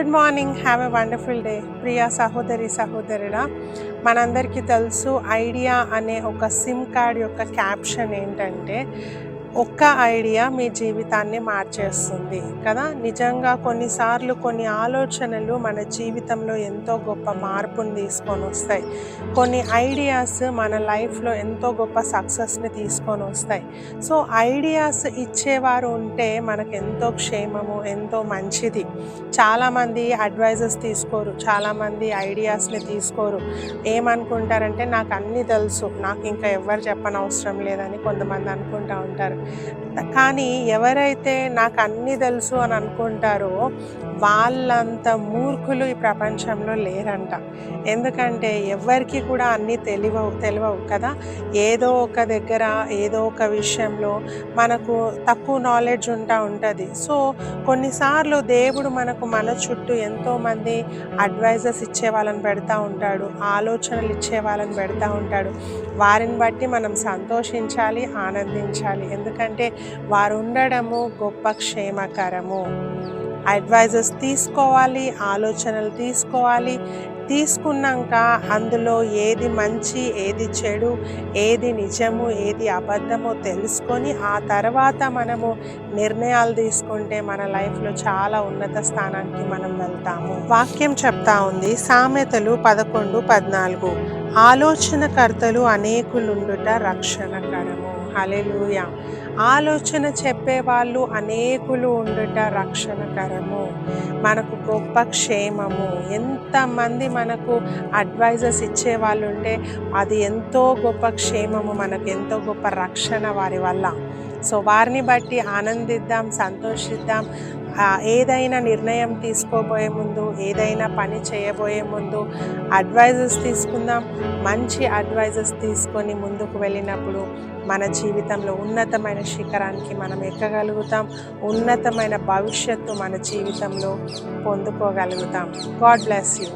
Good morning, have a wonderful day. Priya సహోదరి సహోదరుడా, మనందరికీ తెలుసు ఐడియా అనే ఒక సిమ్ కార్డ్ యొక్క క్యాప్షన్ ఏంటంటే, ఒక్క ఐడియా మీ జీవితాన్ని మార్చేస్తుంది కదా. నిజంగా కొన్నిసార్లు కొన్ని ఆలోచనలు మన జీవితంలో ఎంతో గొప్ప మార్పుని తీసుకొని వస్తాయి. కొన్ని ఐడియాస్ మన లైఫ్లో ఎంతో గొప్ప సక్సెస్ని తీసుకొని వస్తాయి. సో ఐడియాస్ ఇచ్చేవారు ఉంటే మనకు ఎంతో క్షేమము, ఎంతో మంచిది. చాలామంది అడ్వైజెస్ తీసుకోరు, చాలామంది ఐడియాస్ని తీసుకోరు. ఏమనుకుంటారంటే నాకు అన్నీ తెలుసు, నాకు ఇంకా ఎవరు చెప్పనవసరం లేదని కొంతమంది అనుకుంటూ ఉంటారు. కానీ ఎవరైతే నాకు అన్నీ తెలుసు అని అనుకుంటారో వాళ్ళంత మూర్ఖులు ఈ ప్రపంచంలో లేరంట. ఎందుకంటే ఎవరికి కూడా అన్నీ తెలియవు కదా. ఏదో ఒక దగ్గర ఏదో ఒక విషయంలో మనకు తక్కువ నాలెడ్జ్ ఉంటుంది. సో కొన్నిసార్లు దేవుడు మనకు మన చుట్టూ ఎంతోమంది అడ్వైజర్స్ ఇచ్చే వాళ్ళని పెడతా ఉంటాడు, ఆలోచనలు ఇచ్చే వాళ్ళని పెడతా ఉంటాడు. వారిని బట్టి మనం సంతోషించాలి, ఆనందించాలి. ఎందుకంటే వారు ఉండడము గొప్ప క్షేమకరము. అడ్వైజర్స్ తీసుకోవాలి, ఆలోచనలు తీసుకోవాలి. తీసుకున్నాక అందులో ఏది మంచి, ఏది చెడు, ఏది నిజము, ఏది అబద్ధమో తెలుసుకొని ఆ తర్వాత మనము నిర్ణయాలు తీసుకుంటే మన లైఫ్లో చాలా ఉన్నత స్థానానికి మనం వెళ్తాము. వాక్యం చెప్తా ఉంది సామెతలు 11:14, ఆలోచనకర్తలు అనేకులుండుట రక్షణకరము. హల్లెలూయా. ఆలోచన చెప్పేవాళ్ళు అనేకులు ఉండుట రక్షణకరము, మనకు గొప్ప క్షేమము. ఎంతమంది మనకు అడ్వైజర్స్ ఇచ్చేవాళ్ళు ఉంటే అది ఎంతో గొప్ప క్షేమము, మనకు ఎంతో గొప్ప రక్షణ వారి వల్ల. సో వారిని బట్టి ఆనందిద్దాం, సంతోషిద్దాం. ఏదైనా నిర్ణయం తీసుకోబోయే ముందు, ఏదైనా పని చేయబోయే ముందు అడ్వైజర్స్ తీసుకుందాం. మంచి అడ్వైజర్స్ తీసుకొని ముందుకు వెళ్ళినప్పుడు మన జీవితంలో ఉన్నతమైన శిఖరానికి మనం ఎక్కగలుగుతాం. ఉన్నతమైన భవిష్యత్తు మన జీవితంలో పొందుకోగలుగుతాం. God bless you.